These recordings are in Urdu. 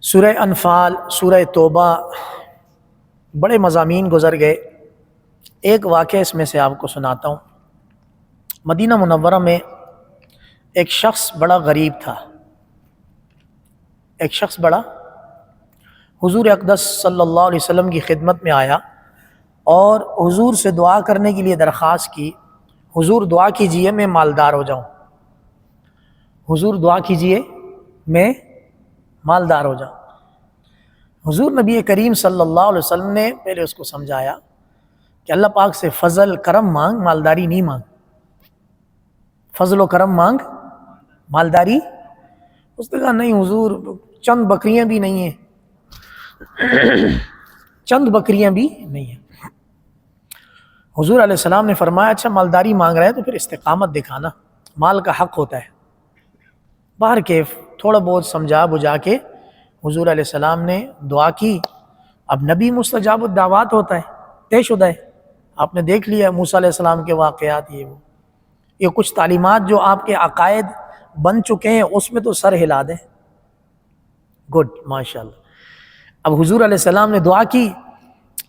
سورہ انفال، سورہ توبہ، بڑے مضامین گزر گئے. ایک واقعہ اس میں سے آپ کو سناتا ہوں. مدینہ منورہ میں ایک شخص بڑا غریب تھا. ایک شخص بڑا حضور اقدس صلی اللہ علیہ وسلم کی خدمت میں آیا اور حضور سے دعا کرنے کے لیے درخواست کی، حضور دعا کیجئے میں مالدار ہو جاؤں، حضور دعا کیجئے میں مالدار ہو جاؤں. حضور نبی کریم صلی اللہ علیہ وسلم نے پہلے اس کو سمجھایا کہ اللہ پاک سے فضل کرم مانگ، مالداری نہیں مانگ. فضل و کرم مانگ، مالداری. اس نے کہا نہیں حضور، چند بکریاں بھی نہیں ہیں، چند بکریاں بھی نہیں ہیں. حضور علیہ السلام نے فرمایا اچھا مالداری مانگ رہا ہے تو پھر استقامت دکھانا، مال کا حق ہوتا ہے. باہر کے تھوڑا بہت سمجھا بجھا کے حضور علیہ السلام نے دعا کی. اب نبی مستجاب الدعوات ہوتا ہے، طے شدہ ہے. آپ نے دیکھ لیا موسیٰ علیہ السلام کے واقعات، یہ کچھ تعلیمات جو آپ کے عقائد بن چکے ہیں اس میں تو سر ہلا دیں. گڈ، ماشاءاللہ. اب حضور علیہ السلام نے دعا کی.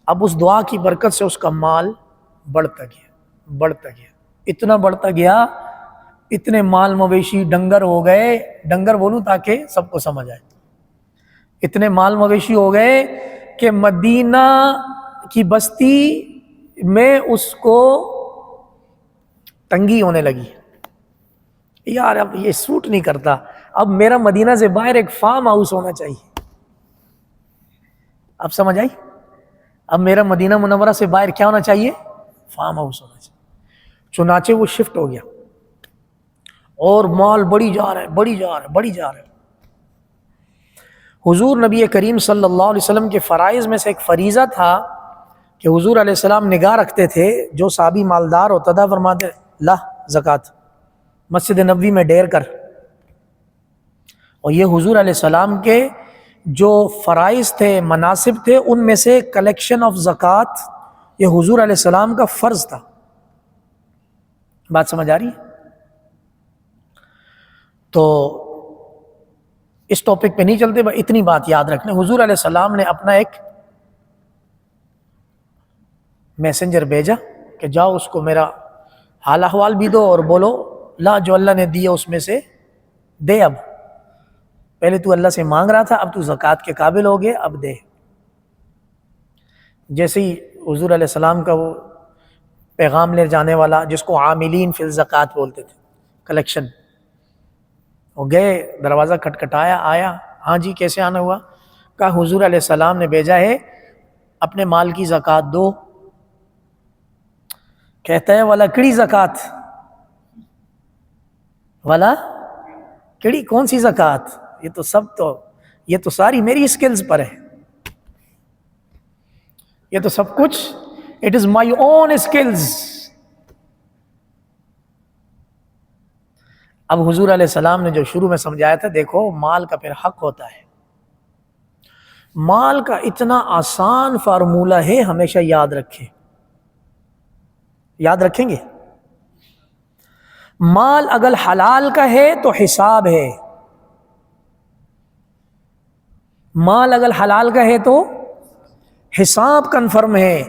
اب اس دعا کی برکت سے اس کا مال بڑھتا گیا، اتنا بڑھتا گیا، اتنے مال مویشی ڈنگر ہو گئے. ڈنگر بولوں تاکہ سب کو سمجھ آئے. اتنے مال مویشی ہو گئے کہ مدینہ کی بستی میں اس کو تنگی ہونے لگی. یار اب یہ سوٹ نہیں کرتا، اب میرا مدینہ سے باہر ایک فارم ہاؤس ہونا چاہیے. اب سمجھ آئی؟ اب میرا مدینہ منورہ سے باہر کیا ہونا چاہیے؟ فارم ہاؤس ہونا چاہیے. چنانچہ وہ شفٹ ہو گیا اور مال بڑھی جا رہا ہے. حضور نبی کریم صلی اللہ علیہ وسلم کے فرائض میں سے ایک فریضہ تھا کہ حضور علیہ السلام نگاہ رکھتے تھے، جو صحابی مالدار ہوتا تھا فرماتے لا زکوٰۃ مسجد نبوی میں ڈیر کر. اور یہ حضور علیہ السلام کے جو فرائض تھے، مناسب تھے، ان میں سے کلیکشن آف زکوٰۃ یہ حضور علیہ السلام کا فرض تھا. بات سمجھ آ رہی ہے؟ تو اس ٹاپک پہ نہیں چلتے، بس اتنی بات یاد رکھنے. حضور علیہ السلام نے اپنا ایک میسنجر بھیجا کہ جاؤ اس کو میرا حال احوال بھی دو اور بولو لا جو اللہ نے دیا اس میں سے دے. اب پہلے تو اللہ سے مانگ رہا تھا، اب تو زکوٰۃ کے قابل ہو گئے، اب دے. جیسے ہی حضور علیہ السلام کا وہ پیغام لے جانے والا جس کو عاملین فی الزکوٰۃ بولتے تھے، کلیکشن، وہ گئے، دروازہ کھٹکھٹایا، آیا، ہاں جی کیسے آنا ہوا؟ کہا حضور علیہ السلام نے بھیجا ہے اپنے مال کی زکوٰۃ دو. کہتا ہے والا کڑی زکوٰۃ، والا کڑی کون سی زکوٰۃ؟ یہ تو ساری میری اسکلز پر ہے، یہ تو سب کچھ it is my own skills. اب حضور علیہ السلام نے جو شروع میں سمجھایا تھا، دیکھو مال کا پھر حق ہوتا ہے. مال کا اتنا آسان فارمولہ ہے، ہمیشہ یاد رکھیں. یاد رکھیں گے؟ مال اگر حلال کا ہے تو حساب ہے، مال اگر حلال کا ہے تو حساب کنفرم ہے،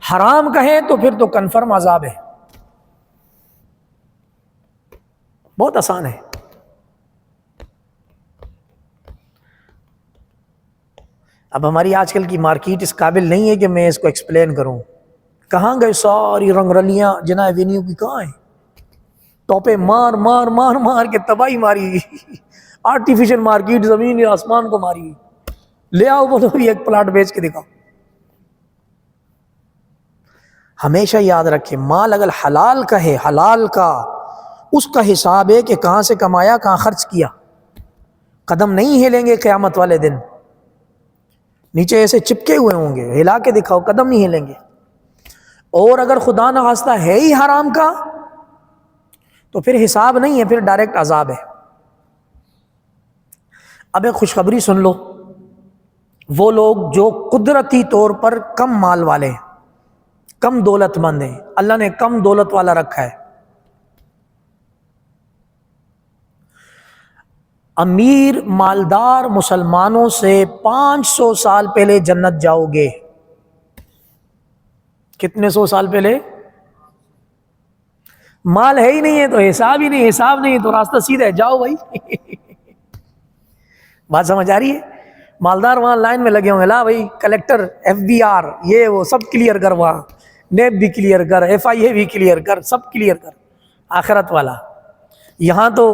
حرام کا ہے تو پھر تو کنفرم عذاب ہے. بہت آسان ہے. اب ہماری آج کل کی مارکیٹ اس قابل نہیں ہے کہ میں اس کو ایکسپلین کروں. کہاں گئے ساری رنگ رلیاں جناح ایوینیو کی؟ کہاں ہیں؟ ٹوپے مار مار مار مار کے تباہی ماری، آرٹیفیشل مارکیٹ زمین یا آسمان کو ماری. لے آؤ بولو ایک پلاٹ بیچ کے دکھاؤ. ہمیشہ یاد رکھیں مال اگر حلال کا ہے، حلال کا، اس کا حساب ہے کہ کہاں سے کمایا، کہاں خرچ کیا. قدم نہیں ہلیں گے قیامت والے دن، نیچے ایسے چپکے ہوئے ہوں گے، ہلا کے دکھاؤ، قدم نہیں ہلیں گے. اور اگر خدا نخواستہ ہے ہی حرام کا تو پھر حساب نہیں ہے، پھر ڈائریکٹ عذاب ہے. اب ایک خوشخبری سن لو. وہ لوگ جو قدرتی طور پر کم مال والے ہیں، کم دولت مند ہیں، اللہ نے کم دولت والا رکھا ہے، امیر مالدار مسلمانوں سے 500 سال پہلے جنت جاؤ گے. کتنے سو سال پہلے؟ مال ہے ہی نہیں ہے تو حساب ہی نہیں، حساب نہیں تو راستہ سیدھا ہے، جاؤ بھائی. بات سمجھ آ رہی ہے؟ مالدار وہاں لائن میں لگے ہوں گے، لا بھائی کلیکٹر، ایف بی آر، یہ وہ سب کلیئر کر، وہاں نیب بھی کلیئر کر، ایف آئی اے بھی کلیئر کر، سب کلیئر کر. آخرت والا یہاں تو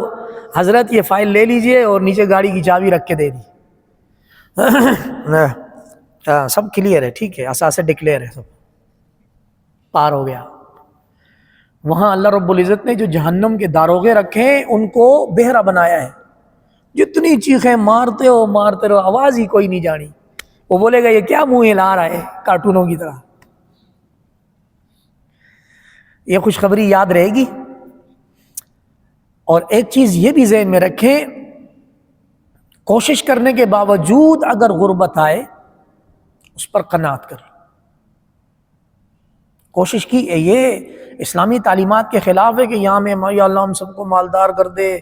حضرت یہ فائل لے لیجئے اور نیچے گاڑی کی چابی رکھ کے دے دی. سب کلیئر ہے، ٹھیک ہے، اساس ڈکلیئر ہے، سب پار ہو گیا. وہاں اللہ رب العزت نے جو جہنم کے داروغے رکھے ہیں ان کو بہرا بنایا ہے. جتنی چیخیں مارتے رہو آواز ہی کوئی نہیں جانی. وہ بولے گا یہ کیا منہ ہلا رہا ہے کارٹونوں کی طرح. یہ خوشخبری یاد رہے گی. اور ایک چیز یہ بھی ذہن میں رکھیں، کوشش کرنے کے باوجود اگر غربت آئے اس پر قناعت کر. کوشش کی، یہ اسلامی تعلیمات کے خلاف ہے کہ یہاں میں یا اللہ ہم سب کو مالدار کر دے،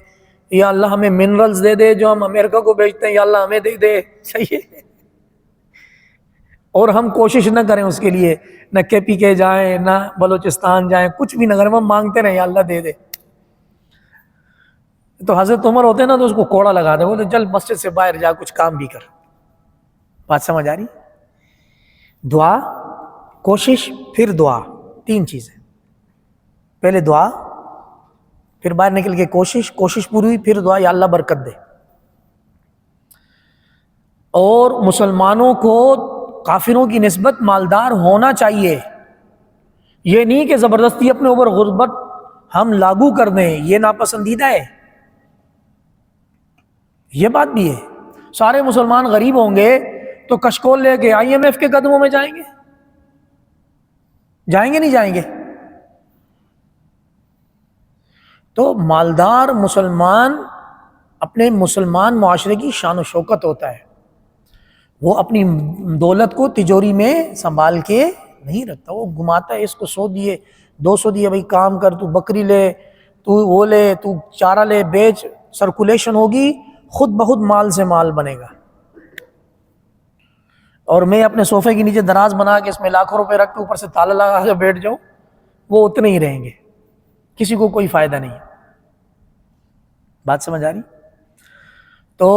یا اللہ ہمیں منرلز دے دے جو ہم امریکہ کو بیچتے ہیں، یا اللہ ہمیں دے دے. صحیح ہے، اور ہم کوشش نہ کریں اس کے لیے، نہ کے پی کے جائیں، نہ بلوچستان جائیں، کچھ بھی نہ کریں، ہم مانگتے رہیں یا اللہ دے دے. تو حضرت عمر ہوتے نا تو اس کو کوڑا لگا دے، بولتے چل مسجد سے باہر جا کچھ کام بھی کر. بات سمجھ آ رہی؟ دعا، کوشش، پھر دعا، تین چیزیں. پہلے دعا، پھر باہر نکل کے کوشش پوری ہوئی، پھر دعا یا اللہ برکت دے. اور مسلمانوں کو کافروں کی نسبت مالدار ہونا چاہیے. یہ نہیں کہ زبردستی اپنے اوپر غربت ہم لاگو کر دیں، یہ ناپسندیدہ ہے. یہ بات بھی ہے. سارے مسلمان غریب ہوں گے تو کشکول لے کے آئی ایم ایف کے قدموں میں جائیں گے؟ جائیں گے نہیں جائیں گے؟ تو مالدار مسلمان اپنے مسلمان معاشرے کی شان و شوکت ہوتا ہے. وہ اپنی دولت کو تجوری میں سنبھال کے نہیں رکھتا، وہ گھماتا ہے. اس کو 100 دیے، 200 دیے، بھائی کام کر، تو بکری لے، تو وہ لے، تو چارہ لے، بیچ، سرکولیشن ہوگی، خود بخود مال سے مال بنے گا. اور میں اپنے صوفے کے نیچے دراز بنا کے اس میں لاکھوں روپے رکھ کے اوپر سے تالا لگا کے بیٹھ جاؤں، وہ اتنے ہی رہیں گے، کسی کو کوئی فائدہ نہیں. بات سمجھ آ رہی؟ تو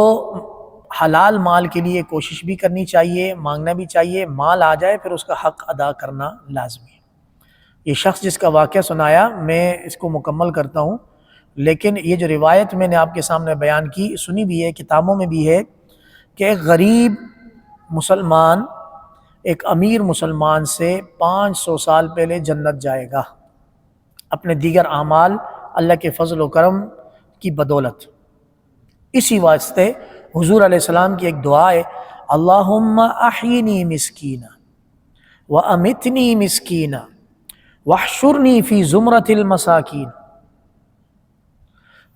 حلال مال کے لیے کوشش بھی کرنی چاہیے، مانگنا بھی چاہیے. مال آ جائے پھر اس کا حق ادا کرنا لازمی ہے. یہ شخص جس کا واقعہ سنایا، میں اس کو مکمل کرتا ہوں، لیکن یہ جو روایت میں نے آپ کے سامنے بیان کی، سنی بھی ہے، کتابوں میں بھی ہے، کہ ایک غریب مسلمان ایک امیر مسلمان سے 500 سال پہلے جنت جائے گا اپنے دیگر اعمال اللہ کے فضل و کرم کی بدولت. اسی واسطے حضور علیہ السلام کی ایک دعا ہے، اللہم احینی مسکینا وامتنی مسکینا واحشرنی فی زمرۃ المساکین.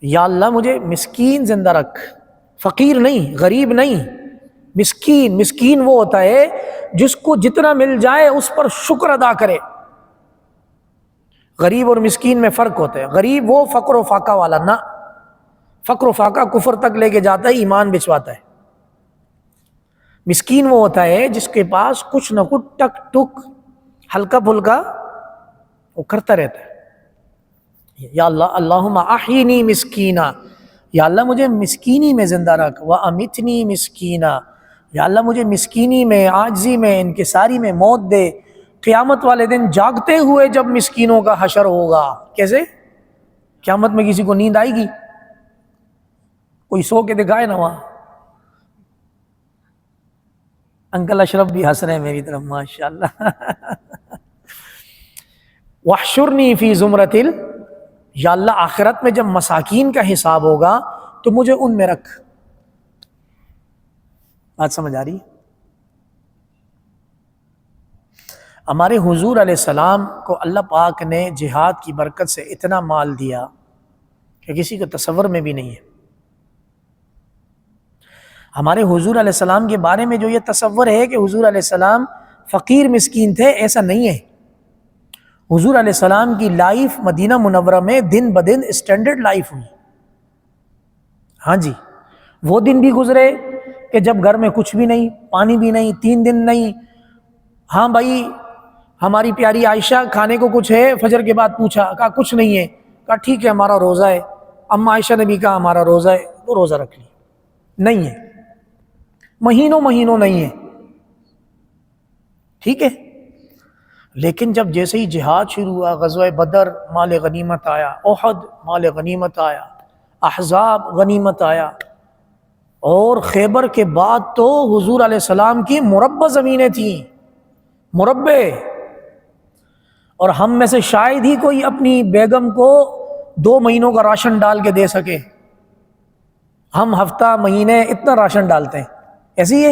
یا اللہ مجھے مسکین زندہ رکھ، فقیر نہیں، غریب نہیں، مسکین. مسکین وہ ہوتا ہے جس کو جتنا مل جائے اس پر شکر ادا کرے. غریب اور مسکین میں فرق ہوتا ہے. غریب وہ فقر و فاقہ والا، نہ، فقر و فاقہ کفر تک لے کے جاتا ہے، ایمان بچواتا ہے. مسکین وہ ہوتا ہے جس کے پاس کچھ نہ کچھ ٹک ٹک ہلکا پھلکا وہ کرتا رہتا ہے. یا اللہ اللہم احینی مسکینا، یا اللہ مجھے مسکینی میں زندہ رکھ، وامتنی مسکینا، یا اللہ مجھے مسکینی میں، عاجزی میں، انکساری میں موت دے. قیامت والے دن جاگتے ہوئے جب مسکینوں کا حشر ہوگا، کیسے؟ قیامت میں کسی کو نیند آئے گی؟ کوئی سو کے دکھائے نا وہاں. انکل اشرف بھی ہنس رہے ہیں میری طرف، ماشاءاللہ. واحشرنی فی زمرۃ یا اللہ آخرت میں جب مساکین کا حساب ہوگا تو مجھے ان میں رکھ. بات سمجھ آ رہی ہے؟ ہمارے حضور علیہ السلام کو اللہ پاک نے جہاد کی برکت سے اتنا مال دیا کہ کسی کو تصور میں بھی نہیں ہے. ہمارے حضور علیہ السلام کے بارے میں جو یہ تصور ہے کہ حضور علیہ السلام فقیر مسکین تھے، ایسا نہیں ہے. حضور علیہ السلام کی لائف مدینہ منورہ میں دن بدن اسٹینڈرڈ لائف ہوئی. ہاں جی، وہ دن بھی گزرے کہ جب گھر میں کچھ بھی نہیں، پانی بھی نہیں، 3 دن نہیں. ہاں بھائی ہماری پیاری عائشہ کھانے کو کچھ ہے؟ فجر کے بعد پوچھا، کہا کچھ نہیں ہے. کہا ٹھیک ہے ہمارا روزہ ہے. اما عائشہ نے بھی کہا ہمارا روزہ ہے، وہ روزہ رکھ لیا. نہیں ہے، مہینوں مہینوں نہیں ہے. ٹھیک ہے. لیکن جب جیسے ہی جہاد شروع ہوا، غزوہ بدر مال غنیمت آیا، احد مال غنیمت آیا، احزاب غنیمت آیا، اور خیبر کے بعد تو حضور علیہ السلام کی مربع زمینیں تھیں، مربع. اور ہم میں سے شاید ہی کوئی اپنی بیگم کو 2 مہینوں کا راشن ڈال کے دے سکے. ہم ہفتہ مہینے اتنا راشن ڈالتے ہیں. ایسی ہے.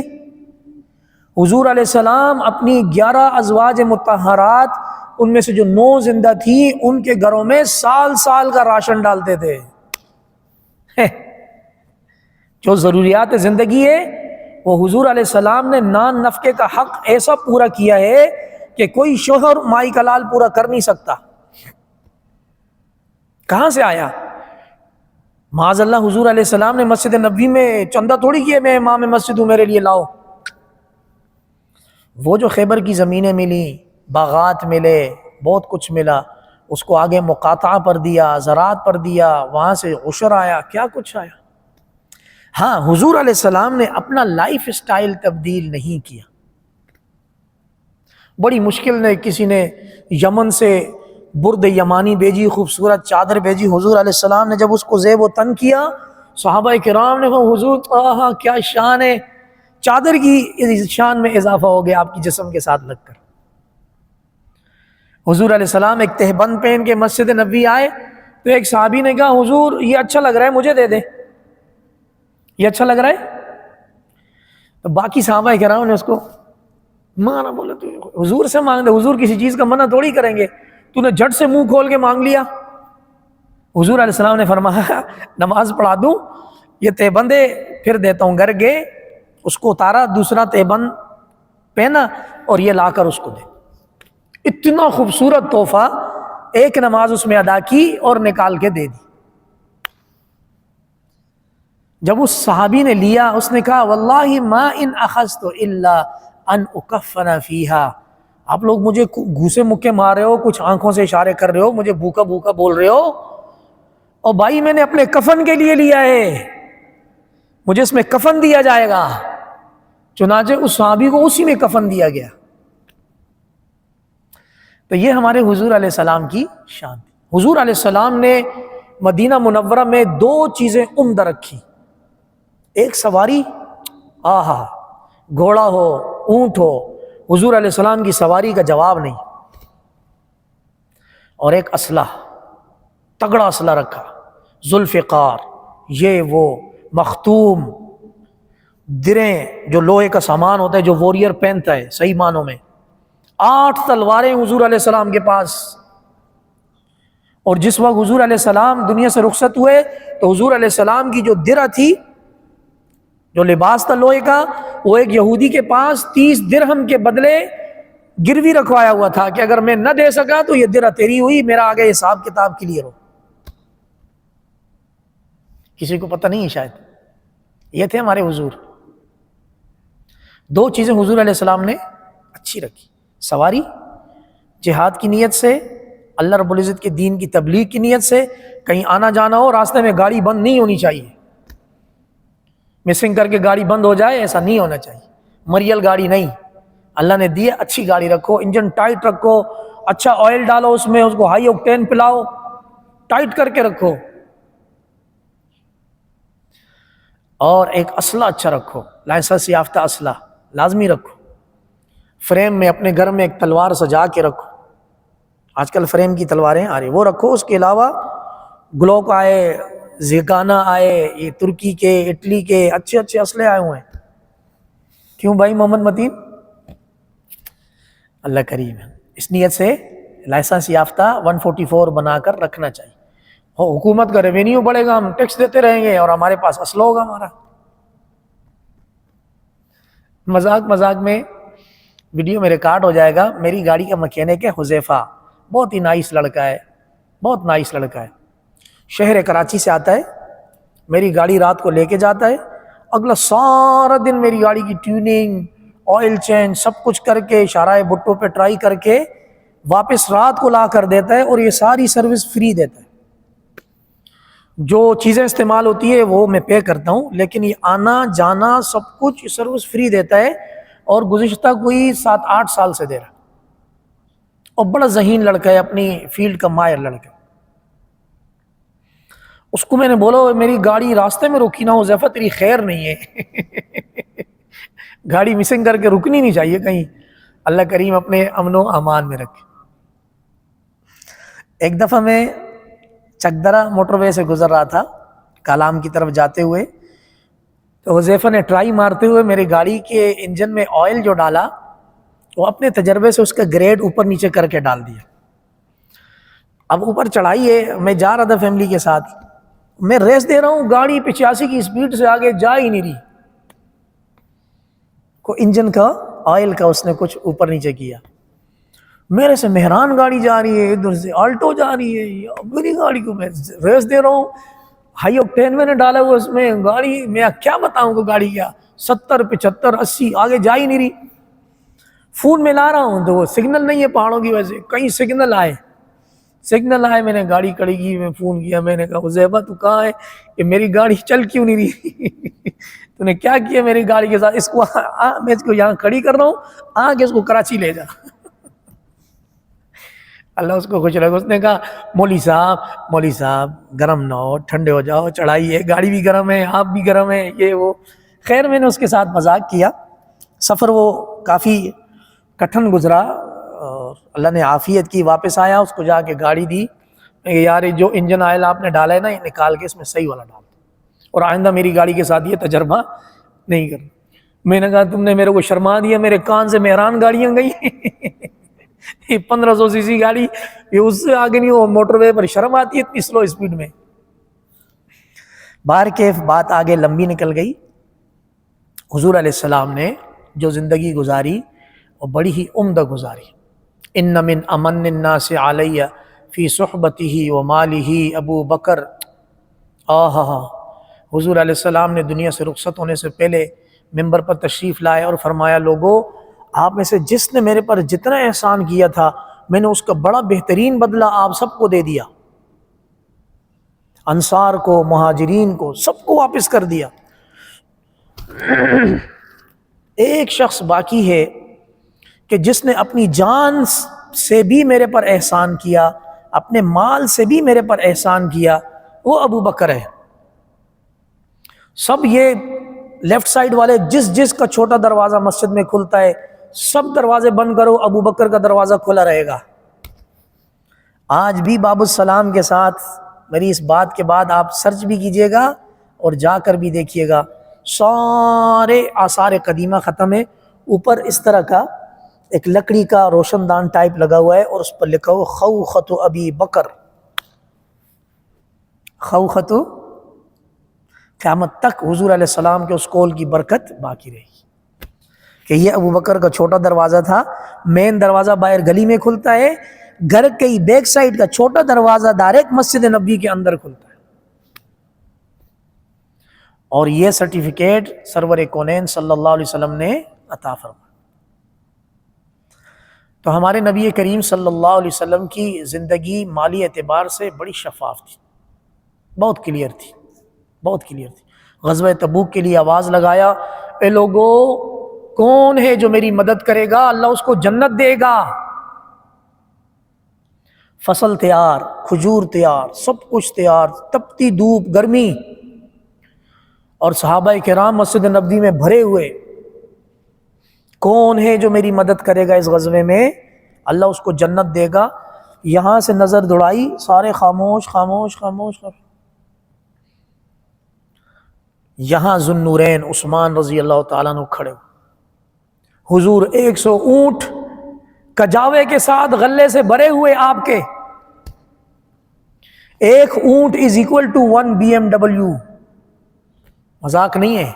حضور علیہ السلام اپنی 11 ازواج مطہرات، ان میں سے جو 9 زندہ تھی، ان کے گھروں میں سال سال کا راشن ڈالتے تھے. جو ضروریات زندگی ہے وہ حضور علیہ السلام نے نان نفقے کا حق ایسا پورا کیا ہے کہ کوئی شوہر مائی کا لال پورا کر نہیں سکتا. کہاں سے آیا؟ معاذ اللہ حضور علیہ السلام نے مسجد نبوی میں چندہ تھوڑی کیے میں امام مسجد ہوں میرے لیے لاؤ. وہ جو خیبر کی زمینیں ملی، باغات ملے، بہت کچھ ملا، اس کو آگے مقاطعہ پر دیا، زراعت پر دیا، وہاں سے عشر آیا، کیا کچھ آیا. ہاں حضور علیہ السلام نے اپنا لائف سٹائل تبدیل نہیں کیا. بڑی مشکل نے کسی نے یمن سے برد یمانی بھیجی، خوبصورت چادر بھیجی. حضور علیہ السلام نے جب اس کو زیب و تن کیا، صحابہ کرام نے کہا حضور آہا کیا شان ہے. چادر کی شان میں اضافہ ہو گیا آپ کی جسم کے ساتھ لگ کر. حضور علیہ السلام ایک تہبند پہن کے مسجد نبوی آئے تو ایک صحابی نے کہا حضور یہ اچھا لگ رہا ہے مجھے دے دیں، یہ اچھا لگ رہا ہے. تو باقی صحابہ کرام نے اس کو مانا، بولے تو حضور سے مانگ دے، حضور کسی چیز کا منع تھوڑی کریں گے، تو نے جھٹ سے منہ کھول کے مانگ لیا. حضور علیہ السلام نے فرمایا نماز پڑھا دوں، یہ تہبند ہے پھر دیتا ہوں. گھر گئے، اس کو اتارا، دوسرا تہبند پہنا اور یہ لا کر اس کو دے. اتنا خوبصورت تحفہ، ایک نماز اس میں ادا کی اور نکال کے دے دی. جب اس صحابی نے لیا، اس نے کہا واللہ ما ان اخذت الا ان اکفن فیہا. آپ لوگ مجھے گھوسے مکے مار رہے ہو، کچھ آنکھوں سے اشارے کر رہے ہو، مجھے بھوکا بھوکا بول رہے ہو، اور بھائی میں نے اپنے کفن کے لیے لیا ہے، مجھے اس میں کفن دیا جائے گا. چنانچہ اس صحابی کو اسی میں کفن دیا گیا. تو یہ ہمارے حضور علیہ السلام کی شان تھی. حضور علیہ السلام نے مدینہ منورہ میں 2 چیزیں عمدہ رکھی. ایک سواری، آہا گھوڑا ہو، اونٹ ہو، حضور علیہ السلام کی سواری کا جواب نہیں. اور ایک اسلحہ، تگڑا اسلحہ رکھا، ذوالفقار، یہ وہ مختوم دریں، جو لوہے کا سامان ہوتا ہے جو واریر پہنتا ہے صحیح معنوں میں. 8 تلواریں حضور علیہ السلام کے پاس. اور جس وقت حضور علیہ السلام دنیا سے رخصت ہوئے تو حضور علیہ السلام کی جو درع تھی، جو لباس تھا لوہے کا، وہ ایک یہودی کے پاس 30 درہم کے بدلے گروی رکھوایا ہوا تھا کہ اگر میں نہ دے سکا تو یہ درع تیری ہوئی، میرا آگے حساب کتاب کلیئر ہو. کسی کو پتہ نہیں ہے شاید. یہ تھے ہمارے حضور. 2 چیزیں حضور علیہ السلام نے اچھی رکھی. سواری، جہاد کی نیت سے، اللہ رب العزت کے دین کی تبلیغ کی نیت سے. کہیں آنا جانا ہو، راستے میں گاڑی بند نہیں ہونی چاہیے، مسنگ کر کے گاڑی بند ہو جائے، ایسا نہیں ہونا چاہیے. مریل گاڑی نہیں، اللہ نے دی اچھی گاڑی رکھو، انجن ٹائٹ رکھو، اچھا آئل ڈالو اس میں، اس کو ہائی اوکٹین پلاؤ، ٹائٹ کر کے رکھو. اور ایک اسلحہ اچھا رکھو، لائسنس یافتہ اسلحہ لازمی رکھو. فریم میں اپنے گھر میں ایک تلوار سجا کے رکھو. آج کل فریم کی تلواریں آ رہی، وہ رکھو. اس کے علاوہ گلوک آئے، زیگانا آئے، یہ ترکی کے، اٹلی کے اچھے اچھے اسلحے آئے ہوئے ہیں. کیوں بھائی محمد متین؟ اللہ کریم ہے. اس نیت سے لائسنس یافتہ 144 بنا کر رکھنا چاہیے. حکومت کا ریونیو بڑھے گا، ہم ٹیکس دیتے رہیں گے اور ہمارے پاس اسلحہ ہوگا ہمارا. مذاق مذاق میں ویڈیو میں ریکارڈ ہو جائے گا. میری گاڑی کا مکینک ہے حذیفہ، بہت ہی نائس لڑکا ہے، بہت نائس لڑکا ہے. شہر کراچی سے آتا ہے، میری گاڑی رات کو لے کے جاتا ہے اگلا سارا دن میری گاڑی کی ٹیوننگ، آئل چینج سب کچھ کر کے شارع بھٹو پہ ٹرائی کر کے واپس رات کو لا کر دیتا ہے، اور یہ ساری سروس فری دیتا ہے۔ جو چیزیں استعمال ہوتی ہے وہ میں پے کرتا ہوں، لیکن یہ آنا جانا سب کچھ سروس فری دیتا ہے، اور گزشتہ کوئی 7-8 سال سے دے رہا ہے، اور بڑا ذہین لڑکا ہے، اپنی فیلڈ کا ماہر لڑکا۔ اس کو میں نے بولا میری گاڑی راستے میں رکی نہ ہو حذیفہ، تیری خیر نہیں ہے گاڑی مسنگ کر کے رکنی نہیں چاہیے کہیں، اللہ کریم اپنے امن و امان میں رکھے۔ ایک دفعہ میں چکدرا موٹر وے سے گزر رہا تھا کالام کی طرف جاتے ہوئے، تو حذیفہ نے ٹرائی مارتے ہوئے میری گاڑی کے انجن میں آئل جو ڈالا، وہ اپنے تجربے سے اس کا گریڈ اوپر نیچے کر کے ڈال دیا۔ اب اوپر چڑھائی ہے، میں جا رہا تھا فیملی کے ساتھ، میں ریس دے رہا ہوں، گاڑی 85 کی اسپیڈ سے آگے جا ہی نہیں رہی، کو انجن کا آئل کا اس نے کچھ اوپر نیچے کیا۔ میرے سے مہران گاڑی جا رہی ہے، ادھر سے آلٹو جا رہی ہے، اب میری گاڑی کو میں ریس دے رہا ہوں، ہائی آکٹین میں نے ڈالا ہوا اس میں گاڑی، میں کیا بتاؤں کہ گاڑی کیا 70 75 80 آگے جا ہی نہیں رہی۔ فون میں لا رہا ہوں تو وہ سگنل نہیں ہے پہاڑوں کی وجہ سے، کہیں سگنل آئے، میں نے گاڑی کھڑی کی، میں فون کیا، میں نے کہا حذیفہ تو کہاں ہے کہ میری گاڑی چل کیوں نہیں رہی تو نے کیا کیا میری گاڑی کے ساتھ، اس کو میں اس کو یہاں کھڑی کر رہا ہوں، آگے اس کو کراچی لے جا اللہ اس کو خوش رکھے۔ اس نے کہا مولوی صاحب گرم نہ ہو، ٹھنڈے ہو جاؤ، چڑھائی ہے، گاڑی بھی گرم ہے، آپ بھی گرم ہے، یہ وہ۔ خیر میں نے اس کے ساتھ مذاق کیا۔ سفر وہ کافی کٹھن گزرا، اور اللہ نے عافیت کی، واپس آیا، اس کو جا کے گاڑی دی، میں کہ یار جو انجن آئل آپ نے ڈالا ہے نا، یہ نکال کے اس میں صحیح والا ڈال دو، اور آئندہ میری گاڑی کے ساتھ یہ تجربہ نہیں کرنا۔ میں نے کہا تم نے میرے کو شرما دیا، میرے کان سے مہران گاڑیاں گئی 1500 سی سی گاڑی، یہ اس سے آگے نہیں، وہ موٹر وے پر شرم آتی ہے اتنی سلو اسپیڈ میں۔ باہر کیف بات آگے لمبی نکل گئی۔ حضور علیہ السلام نے جو زندگی گزاری وہ بڑی ہی عمدہ گزاری۔ ان من امن الناس علی فی صحبتہ و مالہ ابو بکر۔ حضور علیہ السلام نے دنیا سے رخصت ہونے سے پہلے ممبر پر تشریف لائے اور فرمایا لوگو، آپ میں سے جس نے میرے پر جتنا احسان کیا تھا، میں نے اس کا بڑا بہترین بدلہ آپ سب کو دے دیا، انصار کو، مہاجرین کو، سب کو واپس کر دیا۔ ایک شخص باقی ہے کہ جس نے اپنی جان سے بھی میرے پر احسان کیا، اپنے مال سے بھی میرے پر احسان کیا، وہ ابو بکر ہے۔ سب یہ لیفٹ سائڈ والے جس کا چھوٹا دروازہ مسجد میں کھلتا ہے، سب دروازے بند کرو، ابو بکر کا دروازہ کھلا رہے گا۔ آج بھی باب السلام کے ساتھ میری اس بات کے بعد آپ سرچ بھی کیجئے گا اور جا کر بھی دیکھیے گا، سارے آثار قدیمہ ختم ہے، اوپر اس طرح کا ایک لکڑی کا روشن دان ٹائپ لگا ہوا ہے، اور اس پر لکھا ہوا خوخت ابی بکر، خوخت۔ قیامت تک حضور علیہ السلام کے اس قول کی برکت باقی رہی کہ یہ ابو بکر کا چھوٹا دروازہ تھا۔ مین دروازہ باہر گلی میں کھلتا ہے، گھر کے بیک سائڈ کا چھوٹا دروازہ ڈائریکٹ مسجد نبی کے اندر کھلتا ہے۔ اور یہ سرٹیفکیٹ سرور کونین صلی اللہ علیہ وسلم نے عطا فرمایا۔ تو ہمارے نبی کریم صلی اللہ علیہ وسلم کی زندگی مالی اعتبار سے بڑی شفاف تھی، بہت کلیئر تھی، بہت کلیئر تھی۔ غزوہ تبوک کے لیے آواز لگایا، اے لوگو کون ہے جو میری مدد کرے گا، اللہ اس کو جنت دے گا۔ فصل تیار، کھجور تیار، سب کچھ تیار، تپتی دھوپ، گرمی، اور صحابہ کرام مسجد نبوی میں بھرے ہوئے، کون ہے جو میری مدد کرے گا اس غزوے میں، اللہ اس کو جنت دے گا۔ یہاں سے نظر دوڑائی، سارے خاموش خاموش خاموش خاموش۔ یہاں ذو النورین عثمان رضی اللہ تعالیٰ عنہ کھڑے ہوئے، حضور 100 اونٹ کجاوے کے ساتھ غلے سے بھرے ہوئے آپ کے، ایک اونٹ از اکول ٹو 1 BMW، مذاق نہیں ہے،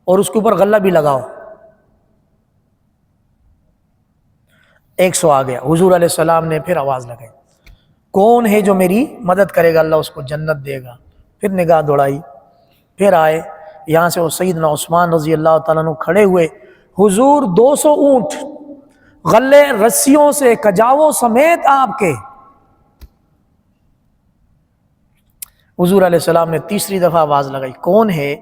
اور اس کے اوپر غلہ بھی لگاؤ۔ 100 آ گیا۔ حضور علیہ السلام نے پھر آواز لگائی، کون ہے جو میری مدد کرے گا، اللہ اس کو جنت دے گا۔ پھر نگاہ دوڑائی، پھر آئے، یہاں سے وہ سیدنا عثمان رضی اللہ تعالیٰ عنہ کھڑے ہوئے، حضور 200 اونٹ غلے رسیوں سے کجاووں سمیت آپ کے۔ حضور علیہ السلام نے تیسری دفعہ آواز لگائی، کون ہے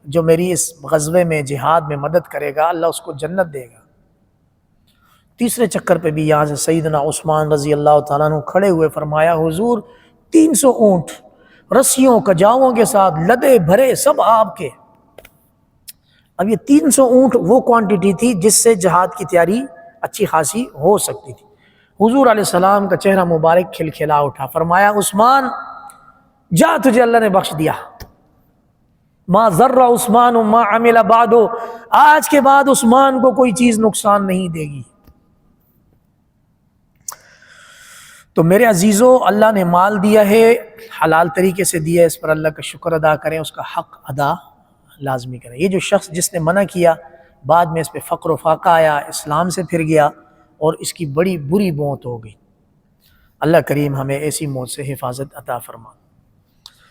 جو میری اس غزوے میں جہاد میں مدد کرے گا، اللہ اس کو جنت دے گا۔ تیسرے چکر پہ بھی یہاں سے سیدنا عثمان رضی اللہ تعالیٰ عنہ کھڑے ہوئے، فرمایا حضور 300 اونٹ رسیوں کجاووں کے ساتھ لدے بھرے سب آپ کے۔ اب یہ 300 اونٹ وہ کوانٹٹی تھی جس سے جہاد کی تیاری اچھی خاصی ہو سکتی تھی۔ حضور علیہ السلام کا چہرہ مبارک کھلکھلا اٹھا، فرمایا عثمان جا، تجھے اللہ نے بخش دیا، ما ضر عثمان ما عمل بعد، آج کے بعد عثمان کو کوئی چیز نقصان نہیں دے گی۔ تو میرے عزیزوں، اللہ نے مال دیا ہے، حلال طریقے سے دیا ہے، اس پر اللہ کا شکر ادا کریں، اس کا حق ادا لازمی کریں۔ یہ جو شخص جس نے منع کیا، بعد میں اس پہ فقر و فاقہ آیا، اسلام سے پھر گیا اور اس کی بڑی بری موت ہو گئی۔ اللہ کریم ہمیں ایسی موت سے حفاظت عطا فرما۔